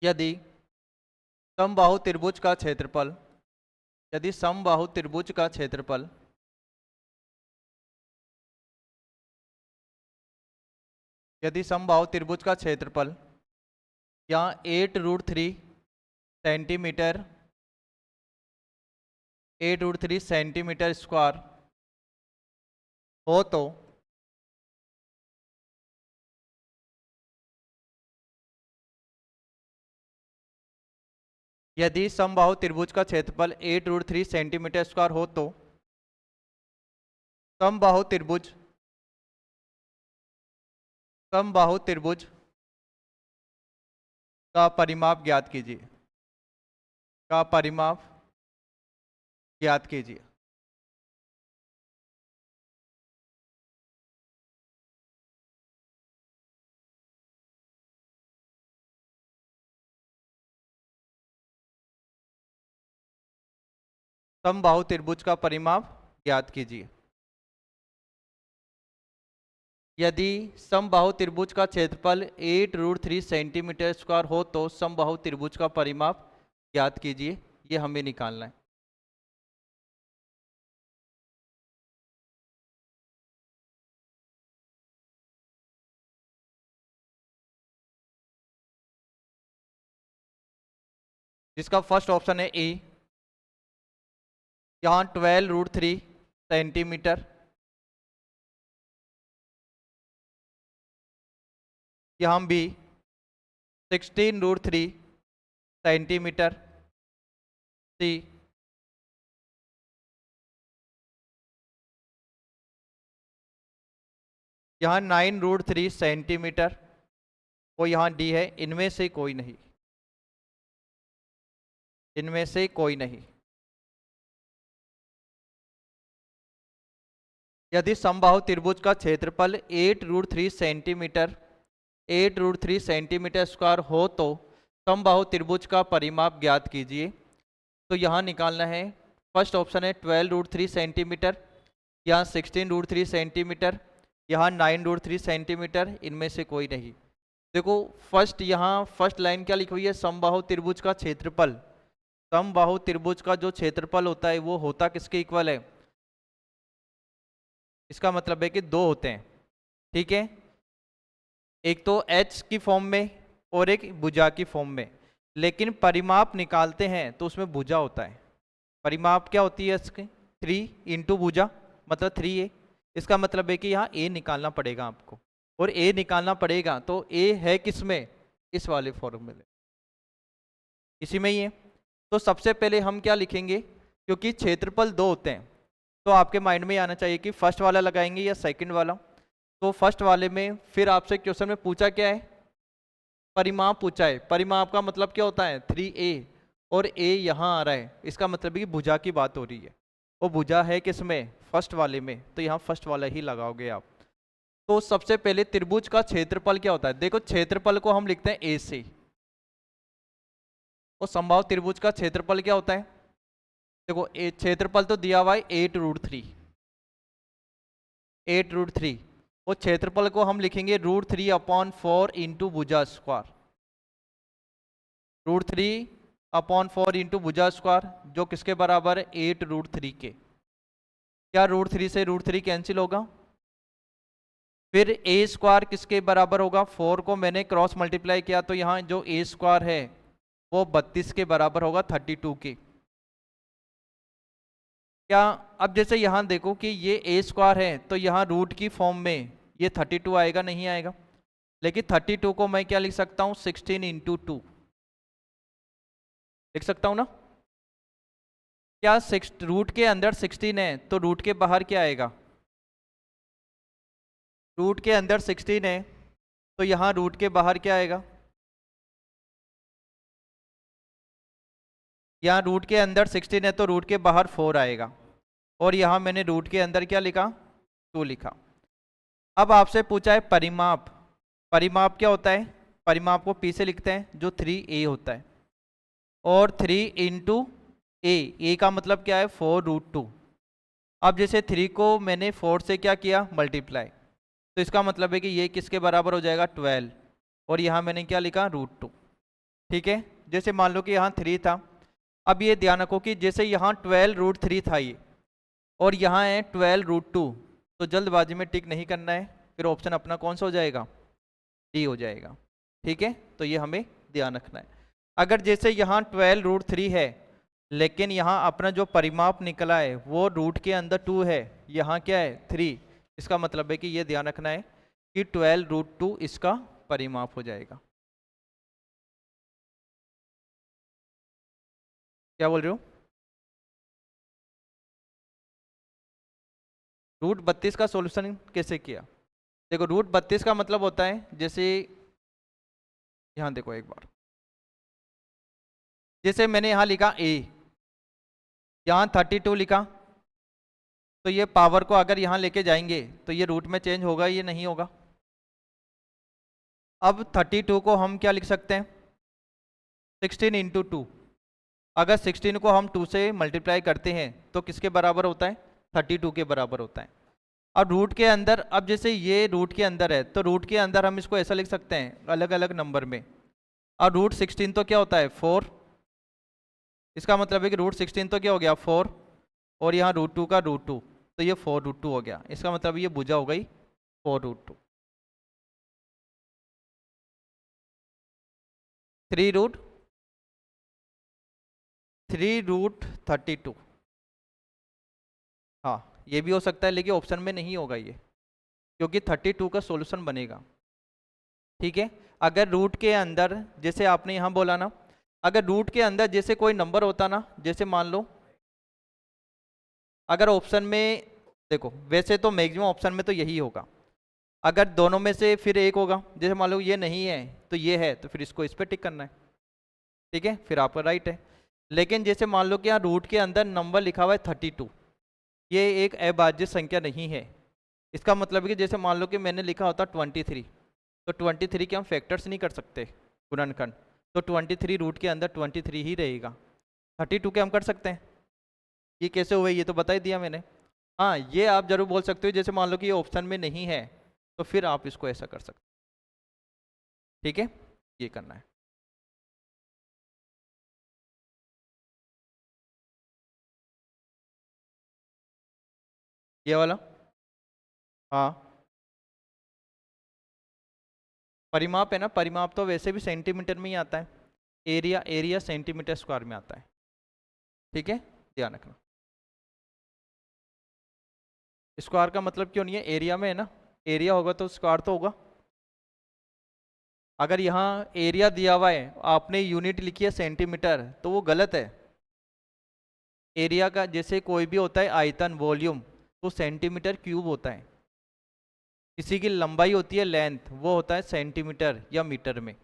यदि समबाहु त्रिभुज का क्षेत्रफल, यदि समबाहु त्रिभुज का क्षेत्रफल, यदि समबाहु त्रिभुज का क्षेत्रफल यहाँ 8√3 सेंटीमीटर, 8√3 सेंटीमीटर स्क्वायर हो, तो यदि समबाहु त्रिभुज का क्षेत्रफल 8√3 सेंटीमीटर स्क्वायर हो, तो समबाहु त्रिभुज, समबाहु त्रिभुज का परिमाप ज्ञात कीजिए, का परिमाप ज्ञात कीजिए। समबाहु त्रिभुज का परिमाप ज्ञात कीजिए। यदि समबाहु त्रिभुज का क्षेत्रफल 8√3 सेंटीमीटर स्क्वायर हो तो समबाहु त्रिभुज का परिमाप ज्ञात कीजिए। ये हमें निकालना है। जिसका फर्स्ट ऑप्शन है ए, यहाँ 12√3 सेंटीमीटर, यहाँ बी 16√3 सेंटीमीटर, सी यहाँ 9√3 सेंटीमीटर और यहाँ डी है। इनमें से कोई नहीं, इनमें से कोई नहीं। यदि समबाहु त्रिभुज का क्षेत्रफल 8√3 सेंटीमीटर 8√3 सेंटीमीटर स्क्वायर हो तो समबाहु त्रिभुज का परिमाप ज्ञात कीजिए। तो यहाँ निकालना है, फर्स्ट ऑप्शन है 12√3 सेंटीमीटर, यहाँ 16√3 सेंटीमीटर, यहाँ 9√3 सेंटीमीटर, इनमें से कोई नहीं। देखो फर्स्ट, यहाँ फर्स्ट लाइन क्या लिखी हुई है, समबाहु त्रिभुज का क्षेत्रफल। समबाहु त्रिभुज का जो क्षेत्रफल होता है वो होता किसके इक्वल है? इसका मतलब है कि दो होते हैं, ठीक है, एक तो h की फॉर्म में और एक भुजा की फॉर्म में। लेकिन परिमाप निकालते हैं तो उसमें भुजा होता है। परिमाप क्या होती है इसकी? 3 इंटू भुजा, मतलब 3a। इसका मतलब है कि यहाँ a निकालना पड़ेगा आपको, और a निकालना पड़ेगा तो a है किसमें? इस वाले फॉर्मूले, इसी में ही है। तो सबसे पहले हम क्या लिखेंगे, क्योंकि क्षेत्रफल दो होते हैं तो आपके माइंड में आना चाहिए कि फर्स्ट वाला लगाएंगे या सेकंड वाला। तो फर्स्ट वाले में फिर आपसे क्वेश्चन में पूछा क्या है? परिमाप पूछा है। परिमाप का मतलब क्या होता है? 3a, और a यहाँ आ रहा है, इसका मतलब है कि भुजा की बात हो रही है। वो भुजा है किसमें? फर्स्ट वाले में, तो यहाँ फर्स्ट वाला ही लगाओगे आप। तो सबसे पहले त्रिभुज का क्षेत्रफल क्या होता है? देखो क्षेत्रफल को हम लिखते हैं a से, और समबाहु त्रिभुज का क्षेत्रफल क्या होता है? देखो क्षेत्रफल तो दिया हुआ है 8√3, 8√3, और क्षेत्रफल को हम लिखेंगे √3/4 इंटू भुजा स्क्वायर, √3/4 इंटू भुजा स्क्वायर, जो किसके बराबर है? 8√3 के। क्या √3 से √3 कैंसिल होगा? फिर a स्क्वायर किसके बराबर होगा? 4 को मैंने क्रॉस मल्टीप्लाई किया तो यहाँ जो a स्क्वायर है वो 32 के बराबर होगा, 32 के। क्या अब जैसे यहाँ देखो कि ये a स्क्वायर है तो यहाँ रूट की फॉर्म में ये 32 आएगा, नहीं आएगा? लेकिन 32 को मैं क्या लिख सकता हूँ? 16 इंटू 2 लिख सकता हूँ ना? क्या रूट के अंदर 16 है तो रूट के बाहर क्या आएगा? रूट के अंदर 16 है तो यहाँ रूट के बाहर क्या आएगा? यहाँ रूट के अंदर 16 है तो रूट के बाहर 4 आएगा, और यहाँ मैंने रूट के अंदर क्या लिखा? 2 लिखा। अब आपसे पूछा है परिमाप। परिमाप क्या होता है? परिमाप को p से लिखते हैं, जो 3a होता है, और 3 इंटू a का मतलब क्या है? 4√2। अब जैसे 3 को मैंने 4 से क्या किया? मल्टीप्लाई, तो इसका मतलब है कि ये किसके बराबर हो जाएगा? 12, और यहाँ मैंने क्या लिखा? √2, ठीक है। जैसे मान लो कि यहाँ 3 था, अब ये ध्यान रखो कि जैसे यहाँ 12√3 था ये, और यहाँ है 12√2, तो जल्दबाजी में टिक नहीं करना है, फिर ऑप्शन अपना कौन सा हो जाएगा? डी हो जाएगा, ठीक है। तो ये हमें ध्यान रखना है। अगर जैसे यहाँ 12√3 है, लेकिन यहाँ अपना जो परिमाप निकला है वो रूट के अंदर 2 है, यहाँ क्या है? 3, इसका मतलब है कि ये ध्यान रखना है कि 12√2 इसका परिमाप हो जाएगा। क्या बोल रहे हो? √32 का सॉल्यूशन कैसे किया? देखो √32 का मतलब होता है, जैसे यहाँ देखो एक बार, जैसे मैंने यहाँ लिखा a, यहाँ 32 लिखा, तो ये पावर को अगर यहाँ लेके जाएंगे तो ये रूट में चेंज होगा, ये नहीं होगा। अब 32 को हम क्या लिख सकते हैं? 16 इंटू 2, अगर 16 को हम 2 से मल्टीप्लाई करते हैं तो किसके बराबर होता है? 32 के बराबर होता है। अब रूट के अंदर, अब जैसे ये रूट के अंदर है तो रूट के अंदर हम इसको ऐसा लिख सकते हैं अलग अलग नंबर में। और रूट 16 तो क्या होता है? 4। इसका मतलब है कि रूट 16 तो क्या हो गया? 4। और यहाँ रूट 2 का रूट 2, तो ये 4√2 हो गया। इसका मतलब ये भुजा हो गई 4√2। 3√32। हाँ, ये भी हो सकता है, लेकिन ऑप्शन में नहीं होगा ये, क्योंकि 32 का सॉल्यूशन बनेगा। ठीक है। अगर रूट के अंदर, जैसे आपने यहाँ बोला ना, अगर रूट के अंदर जैसे कोई नंबर होता ना, जैसे मान लो अगर ऑप्शन में, देखो वैसे तो मैक्सिमम ऑप्शन में तो यही होगा। अगर दोनों में से फिर एक होगा, जैसे मान लो ये नहीं है तो ये है, तो फिर इसको इस पर टिक करना है। ठीक है, फिर आपका राइट है। लेकिन जैसे मान लो कि यहाँ रूट के अंदर नंबर लिखा हुआ है 32, ये एक अभाज्य संख्या नहीं है। इसका मतलब है कि जैसे मान लो कि मैंने लिखा होता 23, तो 23 के हम फैक्टर्स नहीं कर सकते गुणनखंड, तो 23 रूट के अंदर 23 ही रहेगा। 32 के हम कर सकते हैं। ये कैसे हुए ये तो बता ही दिया मैंने। हाँ, ये आप जरूर बोल सकते हो, जैसे मान लो कि ये ऑप्शन में नहीं है तो फिर आप इसको ऐसा कर सकते। ठीक है, ये करना है। ये वाला, हाँ परिमाप है ना, परिमाप तो वैसे भी सेंटीमीटर में ही आता है। एरिया, एरिया सेंटीमीटर स्क्वायर में आता है। ठीक है, ध्यान रखना। स्क्वायर का मतलब क्यों नहीं है? एरिया में है ना, एरिया होगा तो स्क्वायर तो होगा। अगर यहाँ एरिया दिया हुआ है, आपने यूनिट लिखी है सेंटीमीटर, तो वो गलत है। एरिया का जैसे कोई भी होता है आयतन, वॉल्यूम, तो सेंटीमीटर क्यूब होता है। किसी की लंबाई होती है लेंथ, वो होता है सेंटीमीटर या मीटर में।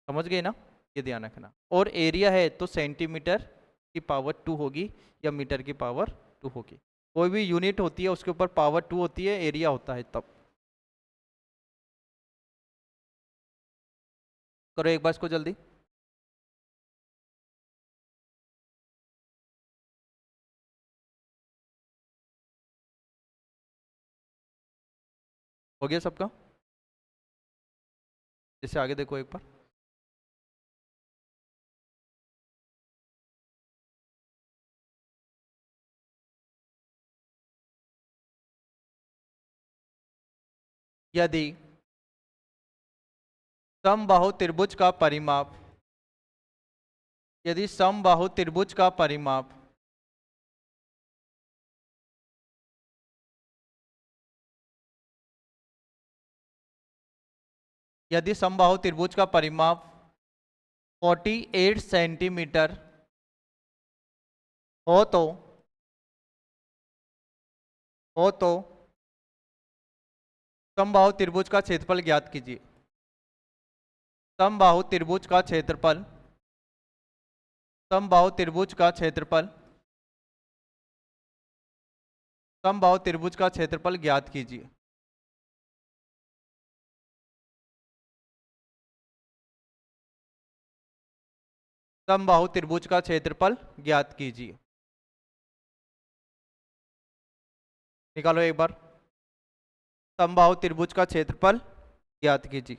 समझ गए ना? ये ध्यान रखना। और एरिया है तो सेंटीमीटर की पावर 2 होगी या मीटर की पावर 2 होगी। कोई भी यूनिट होती है उसके ऊपर पावर 2 होती है, एरिया होता है तब। करो एक बार इसको जल्दी। हो गया सबका? जैसे आगे देखो एक बार। यदि समबाहु त्रिभुज का परिमाप, यदि समबाहु त्रिभुज का परिमाप यदि समबाहु त्रिभुज का परिमाप 48 सेंटीमीटर हो तो समबाहु त्रिभुज का क्षेत्रफल ज्ञात कीजिए। समबाहु त्रिभुज का क्षेत्रफल, समबाहु त्रिभुज का क्षेत्रफल, समबाहु त्रिभुज का क्षेत्रफल ज्ञात कीजिए। समबाहु त्रिभुज का क्षेत्रफल ज्ञात कीजिए। निकालो एक बार। समबाहु त्रिभुज का क्षेत्रफल ज्ञात कीजिए।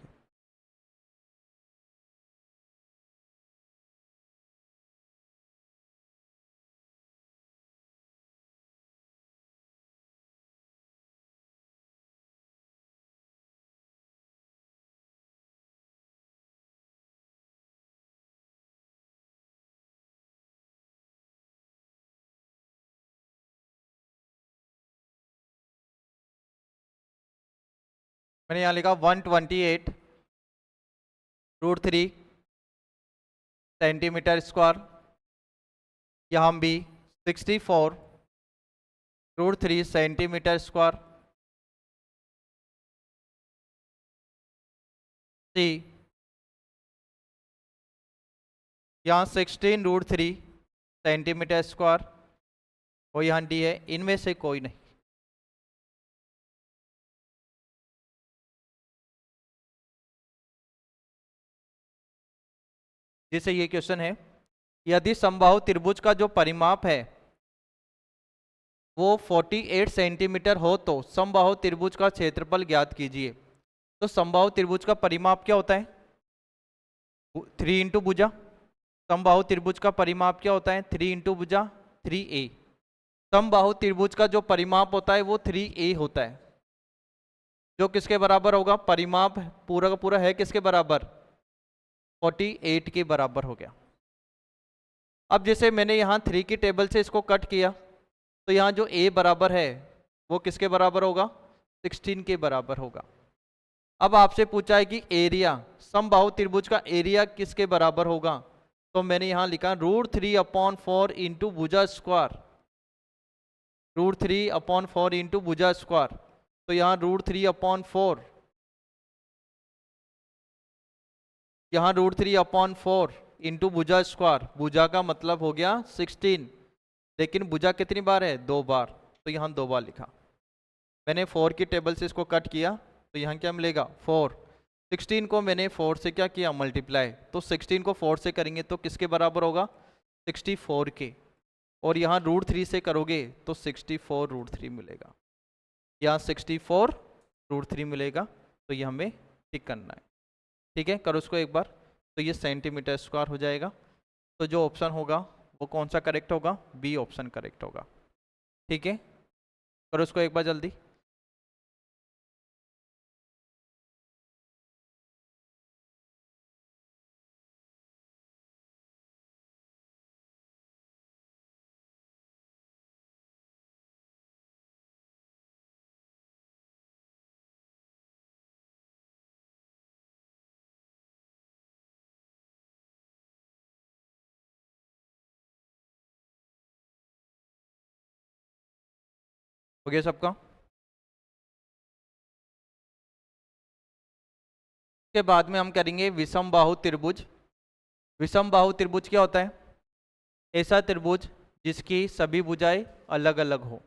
मैंने यहाँ लिखा 128√3 सेंटीमीटर स्क्वायर। यहाँ भी 64√3 सेंटीमीटर स्क्वायर। सी, यहाँ 16√3 सेंटीमीटर स्क्वायर। और यहाँ डी है, इनमें से कोई नहीं। जैसे ये क्वेश्चन है, यदि समबाहु त्रिभुज का जो परिमाप है वो 48 सेंटीमीटर हो तो समबाहु त्रिभुज का क्षेत्रफल ज्ञात कीजिए। तो समबाहु त्रिभुज का परिमाप क्या होता है? 3 इंटू भुजा। समबाहु त्रिभुज का परिमाप क्या होता है? 3 इंटू भुजा 3a। समबाहु त्रिभुज का जो परिमाप होता है वो 3a होता है, जो किसके बराबर होगा? परिमाप पूरा का पूरा है किसके बराबर? 48 के बराबर हो गया। अब जैसे मैंने यहाँ 3 की टेबल से इसको कट किया तो यहाँ जो a बराबर है वो किसके बराबर होगा? 16 के बराबर होगा। अब आपसे पूछा है कि एरिया, समबाहु त्रिभुज का एरिया किसके बराबर होगा? तो मैंने यहाँ लिखा √3/4 इंटू भुजा स्क्वायर, √3/4 इंटू भुजा स्क्वायर। तो यहाँ √3/4, यहाँ √3/4 इंटू भुजा स्क्वायर। भुजा का मतलब हो गया 16, लेकिन भुजा कितनी बार है? 2 बार, तो यहाँ 2 बार लिखा। मैंने 4 की टेबल से इसको कट किया तो यहाँ क्या मिलेगा? 4। 16 को मैंने 4 से क्या किया? मल्टीप्लाई। तो 16 को 4 से करेंगे तो किसके बराबर होगा? 64 के। और यहाँ √3 से करोगे तो 64 √3 मिलेगा। यहाँ 64 √3 मिलेगा, तो ये हमें टिक करना है। ठीक है, करो उसको एक बार। तो ये सेंटीमीटर स्क्वायर हो जाएगा। तो जो ऑप्शन होगा वो कौन सा करेक्ट होगा? बी ऑप्शन करेक्ट होगा। ठीक है, करो उसको एक बार जल्दी। हो गया सबका? के बाद में हम करेंगे विषम बाहु त्रिभुज। विषम बाहु त्रिभुज क्या होता है? ऐसा त्रिभुज जिसकी सभी भुजाएं अलग अलग हो।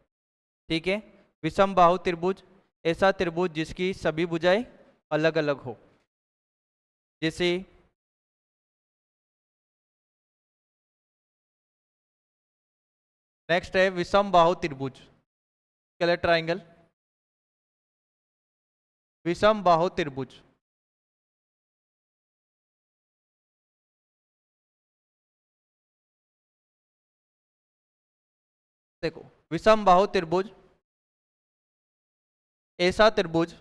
ठीक है, विषम बाहु त्रिभुज ऐसा त्रिभुज जिसकी सभी भुजाएं अलग अलग हो। जैसे नेक्स्ट है विषम बाहु त्रिभुज, कलर ट्राइंगल। विषम बाहु त्रिभुज, देखो विषम बाहु त्रिभुज ऐसा त्रिभुज,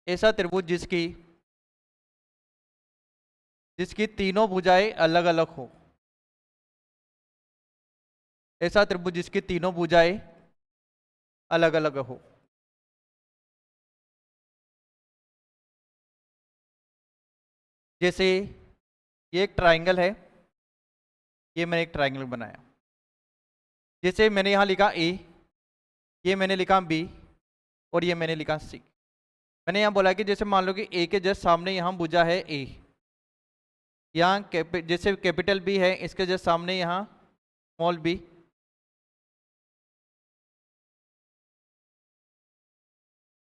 ऐसा त्रिभुज जिसकी जिसकी तीनों भुजाएं अलग अलग हो। ऐसा त्रिभुज जिसकी तीनों भुजाएं अलग अलग हो। जैसे ये एक ट्राइंगल है, ये मैंने एक ट्राइंगल बनाया। जैसे मैंने यहाँ लिखा ए, ये मैंने लिखा बी, और ये मैंने लिखा सी। मैंने यहाँ बोला कि जैसे मान लो कि ए के जस्ट सामने यहाँ भुजा है ए, यहाँ जैसे कैपिटल बी है, इसके जस्ट सामने यहाँ स्मॉल बी,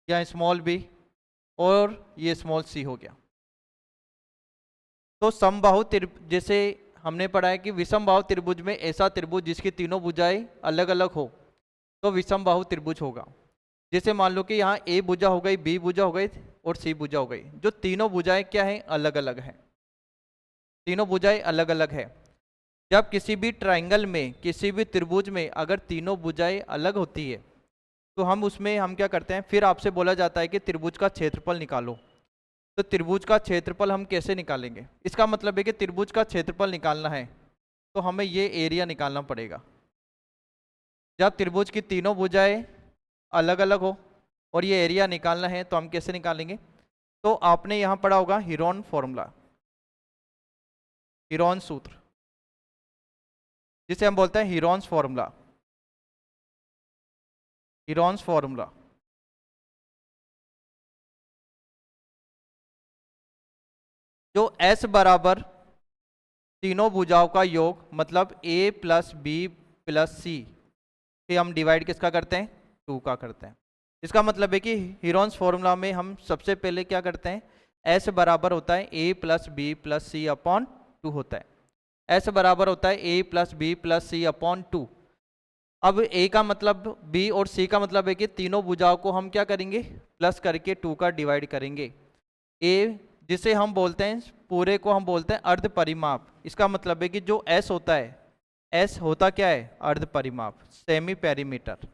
यहाँ स्मॉल बी, और ये स्मॉल सी हो गया। तो समबाहु त्रिभुज, जैसे हमने पढ़ा है कि विषम बाहु त्रिभुज में ऐसा त्रिभुज जिसकी तीनों भुजाएं अलग अलग हो तो विषम बाहु त्रिभुज होगा। जैसे मान लो कि यहाँ ए भुजा हो गई, बी भुजा हो गई और सी भुजा हो गई। जो तीनों भुजाएं क्या हैं? अलग अलग हैं। तीनों भुजाएं अलग अलग है। जब किसी भी ट्राइंगल में, किसी भी त्रिभुज में अगर तीनों भुजाएं अलग होती है तो हम उसमें हम क्या करते हैं? फिर आपसे बोला जाता है कि त्रिभुज का क्षेत्रफल निकालो। तो त्रिभुज का क्षेत्रफल हम कैसे निकालेंगे? इसका मतलब है कि त्रिभुज का क्षेत्रफल निकालना है तो हमें ये एरिया निकालना पड़ेगा। जब त्रिभुज की तीनों भुजाएं अलग अलग हो और ये एरिया निकालना है तो हम कैसे निकालेंगे? तो आपने यहाँ पढ़ा होगा हीरोन फॉर्मूला, हीरोन सूत्र, जिसे हम बोलते हैं हीरोन्स फॉर्मूला। हीरोन्स फॉर्मूला जो S बराबर तीनों भुजाओं का योग, मतलब A प्लस बी प्लस सी से हम डिवाइड किसका करते हैं? 2 का करते हैं। इसका मतलब है कि हीरोन्स फॉर्मूला में हम सबसे पहले क्या करते हैं? एस बराबर होता है ए प्लस बी प्लस सी अपॉन 2 होता है। एस बराबर होता है ए प्लस बी प्लस सी अपॉन 2। अब ए का मतलब बी और सी का मतलब है कि तीनों भुजाओं को हम क्या करेंगे, प्लस करके 2 का डिवाइड करेंगे। ए जिसे हम बोलते हैं, पूरे को हम बोलते हैं अर्ध परिमाप। इसका मतलब है कि जो एस होता है, एस होता क्या है, अर्ध परिमाप, सेमी पेरीमीटर।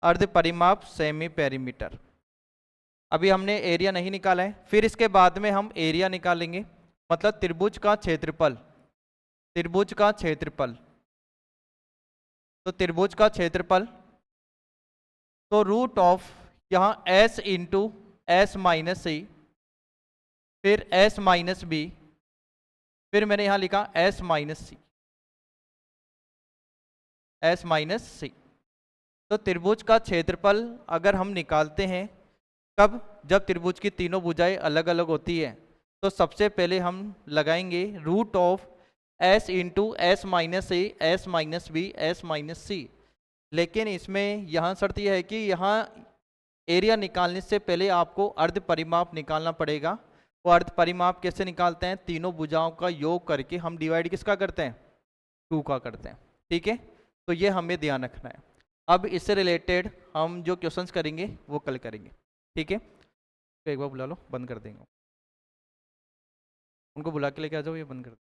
अर्ध परिमाप सेमी पेरीमीटर। अभी हमने एरिया नहीं निकाला है, फिर इसके बाद में हम एरिया निकालेंगे, मतलब त्रिभुज का क्षेत्रफल। त्रिभुज का क्षेत्रफल, तो त्रिभुज का क्षेत्रफल, तो रूट ऑफ यहाँ एस इंटू एस माइनस सी, फिर एस माइनस बी, फिर मैंने यहाँ लिखा एस माइनस सी, एस माइनस सी। तो त्रिभुज का क्षेत्रफल अगर हम निकालते हैं कब, जब त्रिभुज की तीनों भुजाएं अलग अलग होती है, तो सबसे पहले हम लगाएंगे root of s into s minus a s minus b s minus c. लेकिन इसमें यहाँ शर्त यह है कि यहाँ एरिया निकालने से पहले आपको अर्ध परिमाप निकालना पड़ेगा। वो अर्ध परिमाप कैसे निकालते हैं, तीनों भुजाओं का योग करके हम डिवाइड किसका करते हैं, 2 का करते हैं। ठीक है, तो ये हमें ध्यान रखना है। अब इससे रिलेटेड हम जो क्वेश्चंस करेंगे वो कल करेंगे। ठीक है, तो एक बार बुला लो, बंद कर देंगे। उनको बुला के लेके आ जाओ, ये बंद कर दो।